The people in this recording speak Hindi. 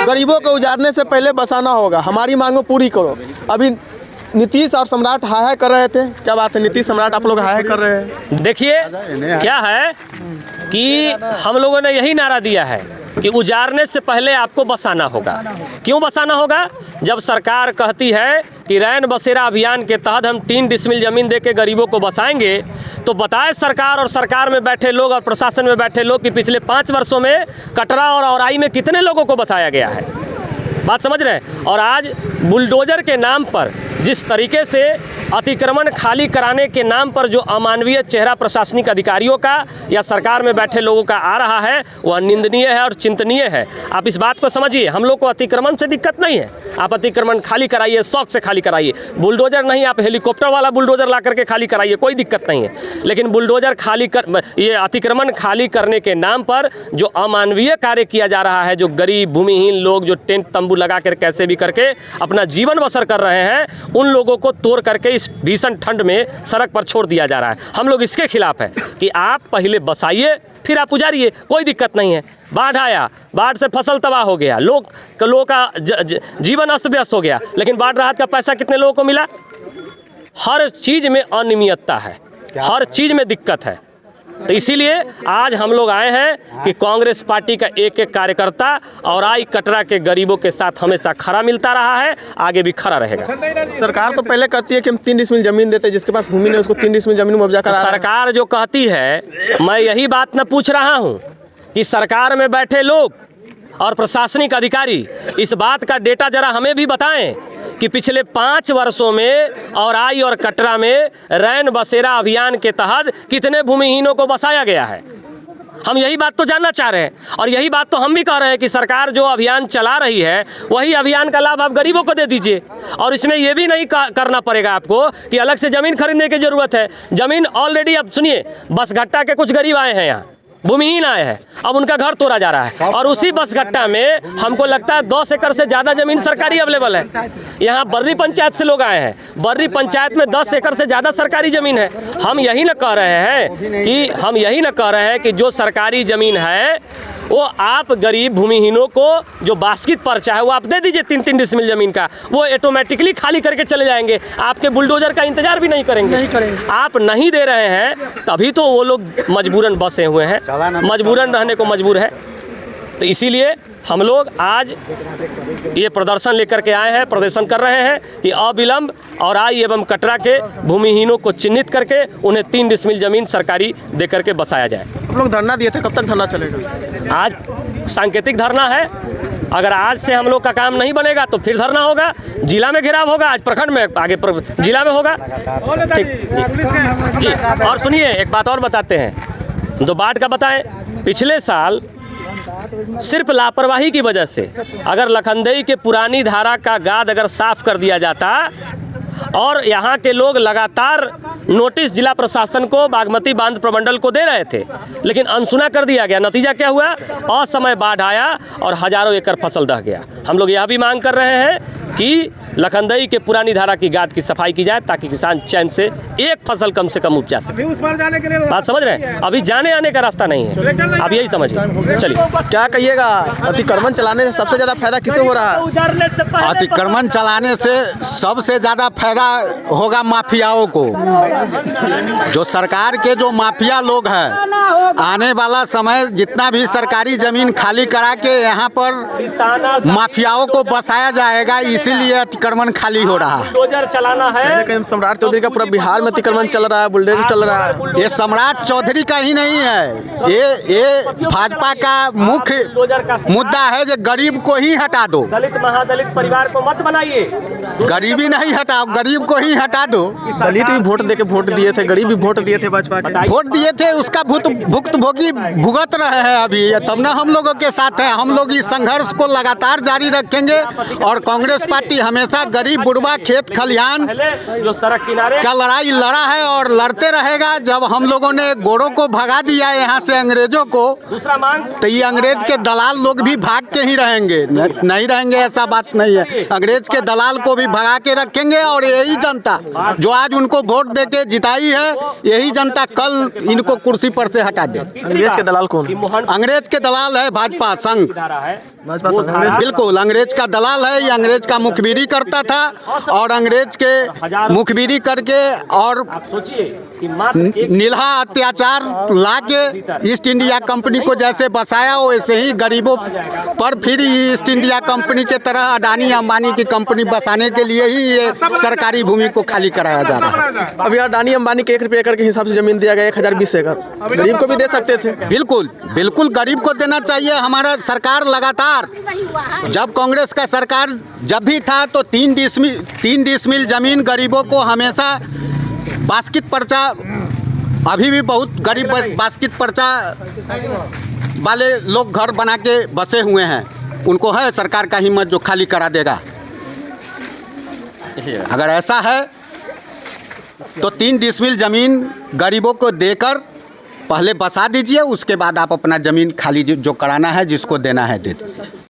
गरीबों को उजाड़ने से पहले बसाना होगा, हमारी मांगों पूरी करो। अभी नीतीश और सम्राट हाय कर रहे थे, क्या बात है नीतीश सम्राट आप लोग हाय कर रहे हैं? देखिए क्या है कि हम लोगों ने यही नारा दिया है कि उजाड़ने से पहले आपको बसाना होगा। क्यों बसाना होगा? जब सरकार कहती है कि रैन बसेरा अभियान के तहत हम 3 डिसमिल ज़मीन दे के गरीबों को बसाएंगे, तो बताए सरकार और सरकार में बैठे लोग और प्रशासन में बैठे लोग कि पिछले 5 वर्षों में कटरा और औराई में कितने लोगों को बसाया गया है। बात समझ रहे हैं? और आज बुलडोजर के नाम पर जिस तरीके से अतिक्रमण खाली कराने के नाम पर जो अमानवीय चेहरा प्रशासनिक अधिकारियों का या सरकार में बैठे लोगों का आ रहा है, वह निंदनीय है और चिंतनीय है। आप इस बात को समझिए, हम लोग को अतिक्रमण से दिक्कत नहीं है। आप अतिक्रमण खाली कराइए, शौक से खाली कराइए, बुलडोजर नहीं, आप हेलीकॉप्टर वाला बुलडोजर ला करके खाली कराइए, कोई दिक्कत नहीं है। लेकिन बुलडोजर ये अतिक्रमण खाली करने के नाम पर जो अमानवीय कार्य किया जा रहा है, जो गरीब भूमिहीन लोग जो टेंट तंबू लगा कर कैसे भी करके अपना जीवन बसर कर रहे हैं, उन लोगों को तोड़ करके इस भीषण ठंड में सड़क पर छोड़ दिया जा रहा है। हम लोग इसके खिलाफ है कि आप पहले बसाइए फिर आप उजाड़िए, कोई दिक्कत नहीं है। बाढ़ आया, बाढ़ से फसल तबाह हो गया, लोगों का जीवन अस्त व्यस्त हो गया, लेकिन बाढ़ राहत का पैसा कितने लोगों को मिला? हर चीज़ में अनियमितता है, हर चीज़ में दिक्कत है। तो इसीलिए आज हम लोग आए हैं कि कांग्रेस पार्टी का एक एक कार्यकर्ता औराई कटरा के गरीबों के साथ हमेशा खड़ा मिलता रहा है, आगे भी खड़ा रहेगा। सरकार तो पहले कहती है कि हम 3 डिसमिल जमीन देते हैं, जिसके पास भूमि नहीं उसको 3 डिसमिल जमीन मुआवजा करा। सरकार जो कहती है, मैं यही बात न पूछ रहा हूँ कि सरकार में बैठे लोग और प्रशासनिक अधिकारी इस बात का डेटा जरा हमें भी बताएं कि पिछले 5 वर्षों में औराई और कटरा में रैन बसेरा अभियान के तहत कितने भूमिहीनों को बसाया गया है। हम यही बात तो जानना चाह रहे हैं, और यही बात तो हम भी कह रहे हैं कि सरकार जो अभियान चला रही है वही अभियान का लाभ आप गरीबों को दे दीजिए। और इसमें यह भी नहीं करना पड़ेगा आपको कि अलग से ज़मीन खरीदने की ज़रूरत है। ज़मीन ऑलरेडी, अब सुनिए, बसघट्टा के कुछ गरीब आए हैं, यहाँ भूमिहीन आए हैं, अब उनका घर तोड़ा जा रहा है, और उसी बसघट्टा में हमको लगता है 10 एकड़ से ज़्यादा ज़मीन सरकारी अवेलेबल है। यहाँ बर्री पंचायत से लोग आए हैं, बर्री पंचायत में 10 एकड़ से ज़्यादा सरकारी ज़मीन है। हम यही न कह रहे हैं कि जो सरकारी ज़मीन है वो आप गरीब भूमिहीनों को जो बास्केट पर्चा है वो आप दे दीजिए 3-3 डिसमिल ज़मीन का, वो ऑटोमेटिकली खाली करके चले जाएंगे, आपके बुलडोजर का इंतजार भी नहीं करेंगे। आप नहीं दे रहे हैं तभी तो वो लोग मजबूरन बसे हुए हैं, मजबूरन रहने को मजबूर है। तो इसीलिए हम लोग आज ये प्रदर्शन लेकर के आए हैं, प्रदर्शन कर रहे हैं कि अविलंब औराई एवं कटरा के भूमिहीनों को चिन्हित करके उन्हें 3 डिसमिल ज़मीन सरकारी दे करके बसाया जाए। हम लोग धरना दिए थे, कब तक धरना चलेगा? आज सांकेतिक धरना है, अगर आज से हम लोग का काम नहीं बनेगा तो फिर धरना होगा, जिला में घेराव होगा, आज प्रखंड में, आगे जिला में होगा। ठीक जी। और सुनिए, एक बात और बताते हैं, जो बाढ़ का बताएं, पिछले साल सिर्फ लापरवाही की वजह से अगर लखनदेई के पुरानी धारा का गाद अगर साफ कर दिया जाता और यहाँ के लोग लगातार नोटिस जिला प्रशासन को, बागमती बांध प्रमंडल को दे रहे थे, लेकिन अनसुना कर दिया गया। नतीजा क्या हुआ? असमय बाढ़ आया और हजारों एकड़ फसल दह गया। हम लोग यह भी मांग कर रहे हैं कि लखनदेई के पुरानी धारा की गाद की सफाई की जाए ताकि किसान चैन से एक फसल कम से कम उपजा सके। बात समझ रहे हैं? अभी जाने आने का रास्ता नहीं है, आप यही समझिए। चलिए, क्या कहिएगा, अतिक्रमण चलाने से सबसे ज़्यादा फायदा किसे हो रहा है? अतिक्रमण चलाने से सबसे ज़्यादा फायदा होगा माफियाओं को। जो सरकार के जो माफिया लोग हैं, आने वाला समय जितना भी सरकारी ज़मीन खाली करा के यहाँ पर माफियाओं को बसाया जाएगा, इसीलिए अतिक्रमण खाली हो रहा है। बुलडोजर चलाना है। सम्राट चौधरी का पूरा बिहार में अतिक्रमण चल रहा है, बुलडोजर चल रहा है। ये सम्राट चौधरी का ही नहीं है, ये भाजपा का मुख्य मुद्दा है जो गरीब को ही हटा दो। दलित महादलित परिवार को मत बनाइए, गरीबी नहीं हटाओ, गरीब को ही हटा दो। दलित भी वोट देके वोट दिए थे, गरीब भी वोट दिए थे, भाजपा के वोट दिए थे, उसका भुक्तभोगी भुगत रहे हैं अभी। तब ना हम लोगों के साथ है, हम लोग इस संघर्ष को लगातार जारी रखेंगे और कांग्रेस पार्टी हमेशा गरीब बुढ़वा खेत खलिहान पहले जो सड़क किनारे का लड़ाई लड़ा है और लड़ते रहेगा। जब हम लोगों ने गोरों को भगा दिया यहाँ से अंग्रेजों को, दूसरा मांग तो ये अंग्रेज के दलाल लोग भी भाग के ही रहेंगे, नहीं रहेंगे ऐसा बात नहीं है। अंग्रेज के दलाल को भी भगा के रखेंगे और यही जनता जो आज उनको वोट दे के जिताई है, यही जनता कल इनको कुर्सी पर से हटा दे। अंग्रेज के दलाल कौन? अंग्रेज के दलाल है भाजपा संघ, भाजपा संघ अंग्रेज बिल्कुल अंग्रेज का दलाल है। ये अंग्रेज का मुखबिरी करता था और अंग्रेज के मुखबिरी करके और सोचिए कि मात्र एक नीलहा अत्याचार लाके ईस्ट इंडिया कंपनी को जैसे बसाया, वैसे ही गरीबों पर फिर ईस्ट इंडिया कंपनी के तरह अडानी अंबानी की कंपनी बसाने के लिए ही ये सरकारी भूमि को खाली कराया जा रहा है। अभी अडानी अंबानी के 1 रुपये एकड़ के हिसाब से जमीन दिया गया, 1020 एकड़ गरीब को भी दे सकते थे। बिल्कुल बिल्कुल गरीब को देना चाहिए। हमारा सरकार लगातार, जब कांग्रेस का सरकार जब भी था तो 3 डिसमिल जमीन गरीबों को हमेशा बास्केट पर्चा, अभी भी बहुत गरीब बास्केट पर्चा वाले लोग घर बना के बसे हुए हैं। उनको है सरकार का हिम्मत जो खाली करा देगा। अगर ऐसा है तो 3 डिसमिल जमीन गरीबों को देकर पहले बसा दीजिए, उसके बाद आप अपना ज़मीन खाली जो कराना है, जिसको देना है दे दीजिए।